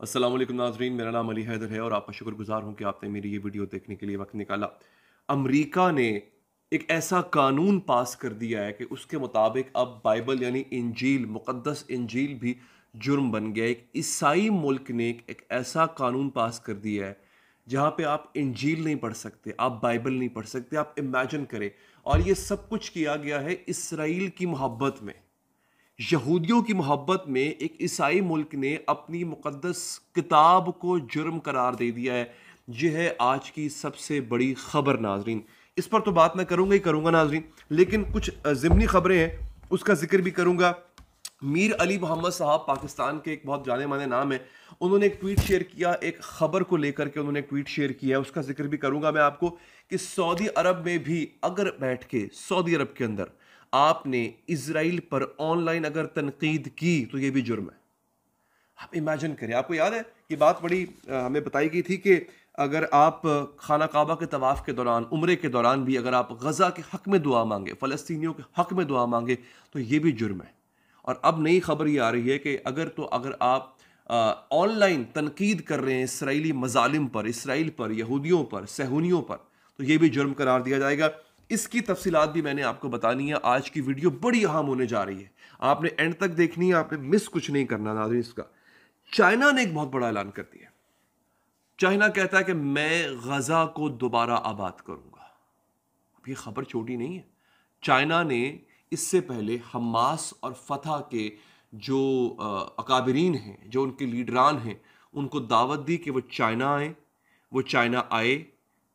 अस्सलाम वालेकुम नाज़रीन, मेरा नाम अली हैदर है और आपका शुक्रगुजार हूँ कि आपने मेरी ये वीडियो देखने के लिए वक्त निकाला। अमेरिका ने एक ऐसा कानून पास कर दिया है कि उसके मुताबिक अब बाइबल यानी इंजील, मुक़द्दस इंजील भी जुर्म बन गया है। एक ईसाई मुल्क ने एक ऐसा कानून पास कर दिया है जहाँ पे आप इंजील नहीं पढ़ सकते, आप बाइबल नहीं पढ़ सकते। आप इमेजिन करें, और ये सब कुछ किया गया है इसराइल की मोहब्बत में, यहूदियों की मोहब्बत में। एक ईसाई मुल्क ने अपनी मुक़द्दस किताब को जुर्म करार दे दिया है। यह है आज की सबसे बड़ी खबर नाजरीन। इस पर तो बात मैं करूंगा ही करूंगा नाजरीन, लेकिन कुछ ज़िमनी खबरें हैं, उसका जिक्र भी करूंगा। मीर अली मोहम्मद साहब पाकिस्तान के एक बहुत जाने माने नाम है। उन्होंने एक ट्वीट शेयर किया, एक खबर को लेकर के उन्होंने एक ट्वीट शेयर किया, उसका जिक्र भी करूंगा मैं आपको कि सऊदी अरब में भी अगर बैठ के सऊदी अरब के अंदर आपने इजराइल पर ऑनलाइन अगर तनकीद की तो यह भी जुर्म है। आप इमेजिन करें, आपको याद है ये बात बड़ी हमें बताई गई थी कि अगर आप खाना काबा के तवाफ के दौरान, उम्रे के दौरान भी अगर आप गजा के हक में दुआ मांगे, फ़लस्तीनियों के हक में दुआ मांगे तो ये भी जुर्म है। और अब नई खबर ये आ रही है कि अगर आप ऑनलाइन तनकीद कर रहे हैं इसराइली मजालिम पर, इसराइल पर, यहूदियों पर, सहूनियों पर, तो ये भी जुर्म करार दिया जाएगा। इसकी तफसीलात भी मैंने आपको बतानी है। आज की वीडियो बड़ी अहम होने जा रही है, आपने एंड तक देखनी है, आपने मिस कुछ नहीं करना नाज़रीन। इसका चाइना ने एक बहुत बड़ा ऐलान कर दिया। चाइना कहता है कि मैं गजा को दोबारा आबाद करूंगा। अब ये खबर छोटी नहीं है। चाइना ने इससे पहले हमास और फतह के जो अकाबरीन हैं, जो उनके लीडरान हैं, उनको दावत दी कि वो चाइना आए। वो चाइना आए,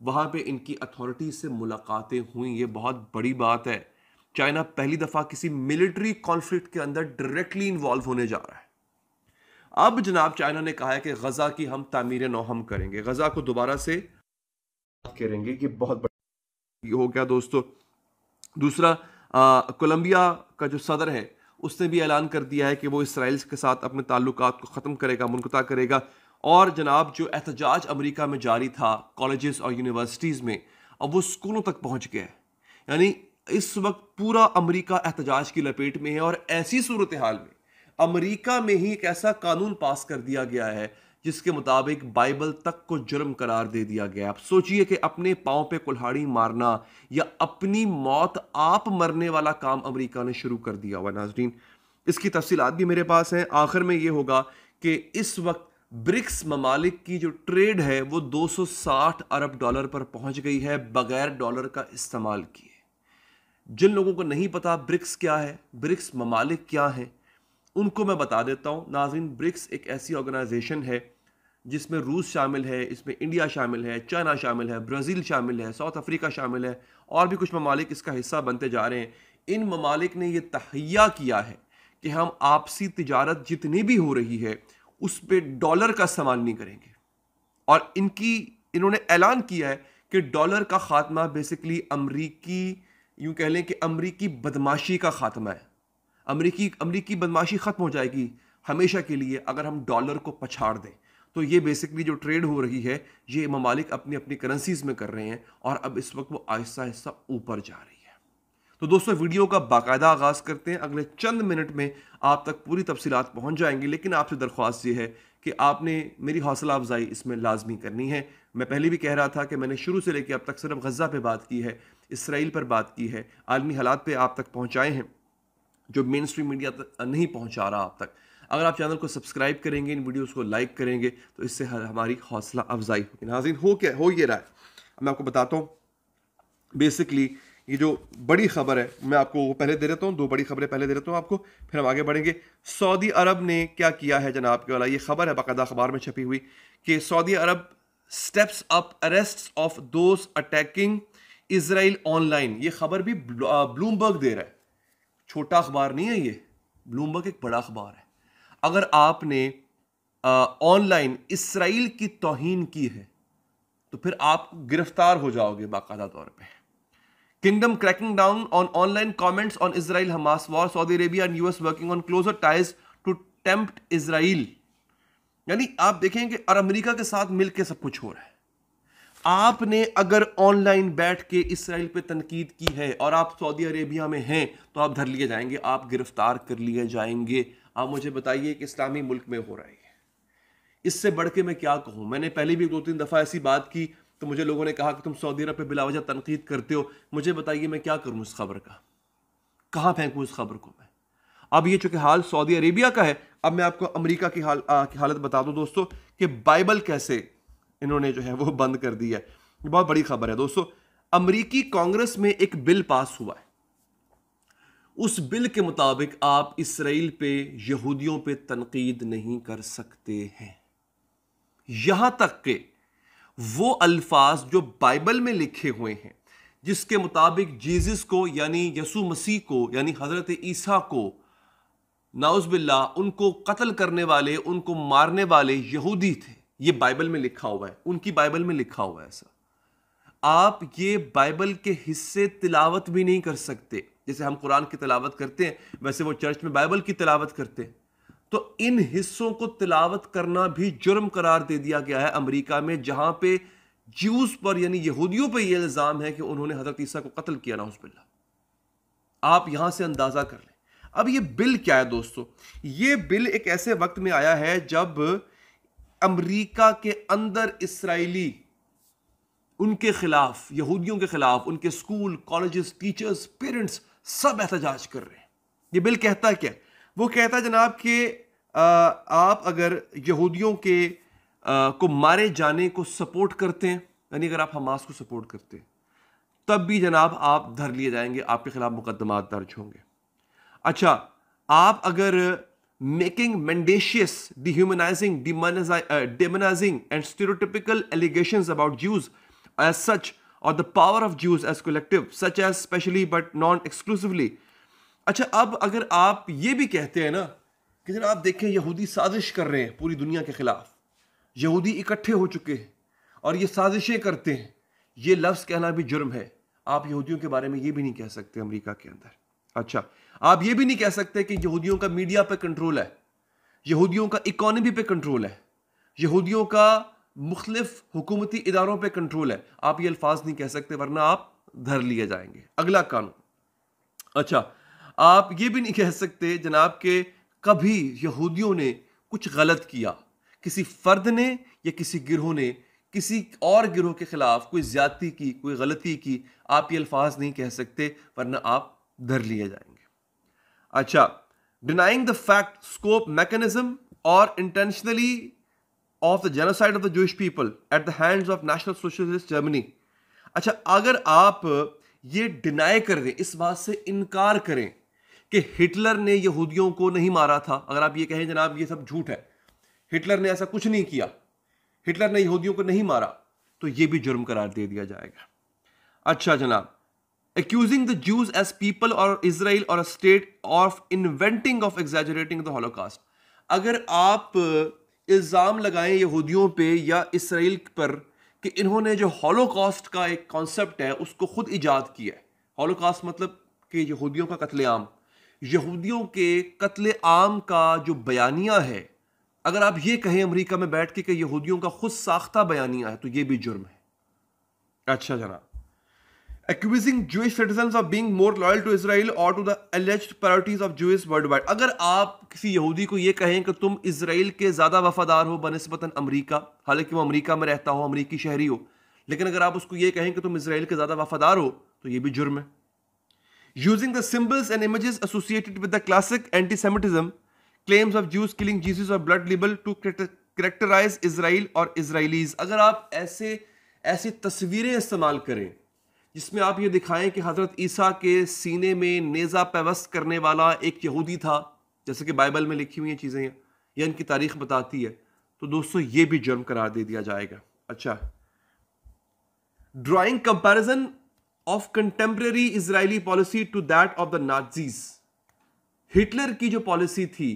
वहाँ पे इनकी अथॉरिटी से मुलाकातें हुई। ये बहुत बड़ी बात है। चाइना पहली दफ़ा किसी मिलिट्री कॉन्फ्लिक्ट के अंदर डायरेक्टली इन्वॉल्व होने जा रहा है। अब जनाब चाइना ने कहा है कि गजा की हम तामीर नौ हम करेंगे, गजा को दोबारा से करेंगे। ये बहुत बड़ा हो गया दोस्तों। दूसरा, कोलंबिया का जो सदर है उसने भी ऐलान कर दिया है कि वो इसराइल के साथ अपने ताल्लुकात को ख़त्म करेगा, मुनक़ता करेगा। और जनाब जो एहतजाज अमेरिका में जारी था कॉलेजेस और यूनिवर्सिटीज़ में, अब वो स्कूलों तक पहुंच गया है। यानी इस वक्त पूरा अमेरिका एहतजाज की लपेट में है। और ऐसी सूरत हाल में अमेरिका में ही एक ऐसा कानून पास कर दिया गया है जिसके मुताबिक बाइबल तक को जुर्म करार दे दिया गया। आप सोचिए कि अपने पांव पे कुल्हाड़ी मारना या अपनी मौत आप मरने वाला काम अमेरिका ने शुरू कर दिया हुआ नाजरीन। इसकी तफसीलात भी मेरे पास हैं। आखिर में यह होगा कि इस वक्त ब्रिक्स ममालिक की जो ट्रेड है वो 260 अरब डॉलर पर पहुंच गई है बगैर डॉलर का इस्तेमाल किए। जिन लोगों को नहीं पता ब्रिक्स क्या है, ब्रिक्स ममालिक क्या है, उनको मैं बता देता हूं नाज़रीन। ब्रिक्स एक ऐसी ऑर्गेनाइजेशन है जिसमें रूस शामिल है, इसमें इंडिया शामिल है, चाइना शामिल है, ब्राज़ील शामिल है, साउथ अफ्रीका शामिल है, और भी कुछ ममालिक इसका हिस्सा बनते जा रहे हैं। इन ममालिक ने यह तहैया किया है कि हम आपसी तिजारत जितनी भी हो रही है उस पर डॉलर का इस्तेमाल नहीं करेंगे। और इन्होंने ऐलान किया है कि डॉलर का खात्मा बेसिकली अमरीकी, यूं कह लें कि अमरीकी बदमाशी का खात्मा है। अमरीकी बदमाशी खत्म हो जाएगी हमेशा के लिए अगर हम डॉलर को पछाड़ दें। तो ये बेसिकली जो ट्रेड हो रही है ये ममालिक अपनी अपनी करेंसीज में कर रहे हैं, और अब इस वक्त वो आहिस्ता आहिस्ता ऊपर जा रही है। तो दोस्तों वीडियो का बाकायदा आगाज करते हैं। अगले चंद मिनट में आप तक पूरी तफसीलात पहुंच जाएंगी, लेकिन आपसे दरख्वास्त ये है कि आपने मेरी हौसला अफजाई इसमें लाजमी करनी है। मैं पहले भी कह रहा था कि मैंने शुरू से लेकर अब तक सिर्फ गजा पे बात की है, इसराइल पर बात की है, आलमी हालात पे आप तक पहुंचाए हैं जो मेन स्ट्रीम मीडिया तक नहीं पहुंचा रहा आप तक। अगर आप चैनल को सब्सक्राइब करेंगे, इन वीडियोस को लाइक करेंगे, तो इससे हमारी हौसला अफजाई होगी। नाज़रीन हो ये रहा है, मैं आपको बताता हूँ। बेसिकली ये जो बड़ी खबर है मैं आपको वो पहले दे देता हूँ, दो बड़ी खबरें पहले दे देता हूँ आपको, फिर हम आगे बढ़ेंगे। सऊदी अरब ने क्या किया है जनाब के वाला, ये खबर है बाकायदा अखबार में छपी हुई कि Saudi Arab steps up arrest of those attacking Israel online. ये खबर भी ब्लूमबर्ग दे रहा है, छोटा अखबार नहीं है ये, ब्लूमबर्ग एक बड़ा अखबार है। अगर आपने ऑनलाइन इसराइल की तौहीन की है तो फिर आप गिरफ्तार हो जाओगे बाकायदा तौर पे। Kingdom cracking down on online comments on Israel Hamas war, Saudi Arabia and US working on closer ties to tempt Israel. यानी आप देखेंगे और अमेरिका के साथ मिलकर सब कुछ हो रहा है। आपने अगर ऑनलाइन बैठ के इसराइल पे तनकीद की है और आप सऊदी अरेबिया में हैं तो आप धर लिए जाएंगे, आप गिरफ्तार कर लिए जाएंगे। आप मुझे बताइए कि इस्लामी मुल्क में हो रहा है इससे बढ़ के मैं क्या कहूं। मैंने पहले भी 2-3 दफा ऐसी बात की तो मुझे लोगों ने कहा कि तुम सऊदी अरब पे बिलावजह तनकीद करते हो। मुझे बताइए मैं क्या करूं इस खबर का, कहां फेंकूं इस खबर को मैं। अब ये चूंकि हाल सऊदी अरेबिया का है, अब मैं आपको अमेरिका की हालत बता दूं दोस्तों कि बाइबल कैसे इन्होंने जो है वो बंद कर दी है। ये बहुत बड़ी खबर है दोस्तों। अमेरिकी कांग्रेस में एक बिल पास हुआ है। उस बिल के मुताबिक आप इसराइल पे, यहूदियों पे तनकीद नहीं कर सकते हैं। यहां तक कि वो अल्फाज जो बाइबल में लिखे हुए हैं जिसके मुताबिक जीसस को यानी यसु मसीह को यानी हजरत ईसा को नाउज़-बिल्लाह उनको कत्ल करने वाले, उनको मारने वाले यहूदी थे, ये बाइबल में लिखा हुआ है, उनकी बाइबल में लिखा हुआ है ऐसा। आप ये बाइबल के हिस्से तिलावत भी नहीं कर सकते। जैसे हम कुरान की तिलावत करते हैं वैसे वो चर्च में बाइबल की तिलावत करते हैं। तो इन हिस्सों को तिलावत करना भी जुर्म करार दे दिया गया है अमेरिका में, जहां पे ज्यूज पर यानी यहूदियों पर यह इल्जाम है कि उन्होंने हजरत ईसा को कत्ल किया नाउज़ुबिल्लाह। आप यहां से अंदाजा कर लें। अब ये बिल क्या है दोस्तों? ये बिल एक ऐसे वक्त में आया है जब अमेरिका के अंदर इसराइली उनके खिलाफ, यहूदियों के खिलाफ, उनके स्कूल, कॉलेजेस, टीचर्स, पेरेंट्स सब एहतजाज कर रहे हैं। ये बिल कहता क्या है? वो कहता है जनाब कि आप अगर यहूदियों के को मारे जाने को सपोर्ट करते हैं, यानी अगर आप हमास को सपोर्ट करते हैं, तब भी जनाब आप धर लिए जाएंगे, आपके खिलाफ मुकदमात दर्ज होंगे। अच्छा, आप अगर making मेंडेशियस, डिह्यूमनाइजिंग, demonizing and stereotypical allegations about Jews as such, or the power of Jews as collective, such as specially but non-exclusively। अच्छा, अब अगर आप ये भी कहते हैं ना कि जनाब देखें यहूदी साजिश कर रहे हैं पूरी दुनिया के खिलाफ, यहूदी इकट्ठे हो चुके हैं और ये साजिशें करते हैं, ये लफ्ज़ कहना भी जुर्म है। आप यहूदियों के बारे में ये भी नहीं कह सकते अमेरिका के अंदर। अच्छा, आप ये भी नहीं कह सकते कि यहूदियों का मीडिया पे कंट्रोल है, यहूदियों का इकोनॉमी पे कंट्रोल है, यहूदियों का मुख्तलिफ हुकूमती इदारों पे कंट्रोल है। आप ये अल्फाज नहीं कह सकते वरना आप धर लिए जाएंगे। अगला कानून, अच्छा, आप ये भी नहीं कह सकते जनाब के कभी यहूदियों ने कुछ गलत किया, किसी फर्द ने या किसी गिरोह ने किसी और गिरोह के खिलाफ कोई ज्यादती की, कोई गलती की, आप ये अल्फाज नहीं कह सकते वरना आप धर लिए जाएंगे। अच्छा, denying the fact, scope, mechanism और intentionally of the genocide of the Jewish people at the hands of national socialist Germany. अच्छा, अगर आप ये डिनाई कर दें, इस बात से इनकार करें कि हिटलर ने यहूदियों को नहीं मारा था, अगर आप ये कहें जनाब ये सब झूठ है, हिटलर ने ऐसा कुछ नहीं किया, हिटलर ने यहूदियों को नहीं मारा, तो ये भी जुर्म करार दे दिया जाएगा। अच्छा जनाब, accusing the Jews as people or Israel or a state of inventing of exaggerating the Holocaust। अगर आप इल्ज़ाम लगाएं यहूदियों पे या इसराइल पर कि इन्होंने जो हॉलोकॉस्ट का एक कॉन्सेप्ट है उसको खुद इजाद किया है। हॉलोकॉस्ट मतलब कि यहूदियों का कत्लेआम, यहूदियों के कत्लेआम का जो बयानिया है, अगर आप ये कहें अमेरिका में बैठ के कि यहूदियों का खुद साख्ता बयानिया है, तो ये भी जुर्म है। अच्छा जनाब, accusing Jewish citizens of being more loyal to Israel or to the alleged priorities of Jews worldwide। अगर आप किसी यहूदी को ये कहें कि तुम इजराइल के ज्यादा वफादार हो बनिस्बतन अमेरिका, हालांकि वो अमेरिका में रहता हो, अमेरिकी शहरी हो, लेकिन अगर आप उसको ये कहें कि तुम इजराइल के ज्यादा वफादार हो, तो ये भी जुर्म है। Using the symbols and images associated with the classic anti-Semitism claims of Jews killing Jesus or blood libel to characterize Israel or Israelis। अगर आप ऐसी तस्वीरें इस्तेमाल करें जिसमें आप ये दिखाएं कि हजरत ईसा के सीने में नेज़ा पैवस्त करने वाला एक यहूदी था, जैसे कि बाइबल में लिखी हुई चीज़ें हैं या इनकी तारीख बताती है, तो दोस्तों ये भी जुर्म करार दे दिया जाएगा। अच्छा, drawing comparison of contemporary Israeli policy to that of the Nazis. Hitler की जो पॉलिसी थी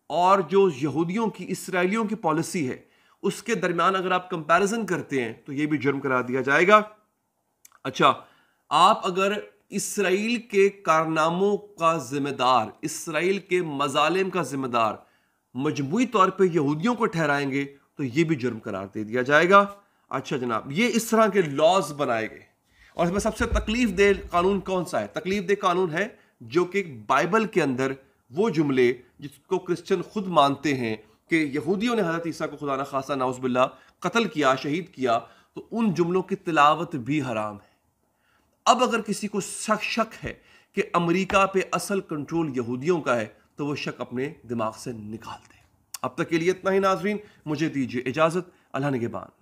और जो यहूदियों की, इसराइलियों की पॉलिसी है, उसके दरमियान अगर आप कंपैरिजन करते हैं तो ये भी जुर्म करार दिया जाएगा। अच्छा, आप अगर इसराइल के कारनामों का जिम्मेदार, इसराइल के मजालिम का जिम्मेदार मजमूई तौर पे यहूदियों को ठहराएंगे तो ये भी जुर्म करार दे दिया जाएगा। अच्छा जनाब, ये इस तरह के लॉज बनाए गए और इसमें सबसे तकलीफ दे कानून कौन सा है? तकलीफ दे कानून है जो कि बाइबल के अंदर वो जुमले जिसको क्रिश्चियन खुद मानते हैं कि यहूदियों ने हज़रत ईसा को खुदा न खासा नाउज़ुबिल्लाह कत्ल किया, शहीद किया, तो उन जुमलों की तिलावत भी हराम है। अब अगर किसी को शक है कि अमेरिका पे असल कंट्रोल यहूदियों का है, तो वो शक अपने दिमाग से निकाल दे। अब तक के लिए इतना ही नाजरीन, मुझे दीजिए इजाज़त। अल्लाह निगहबान।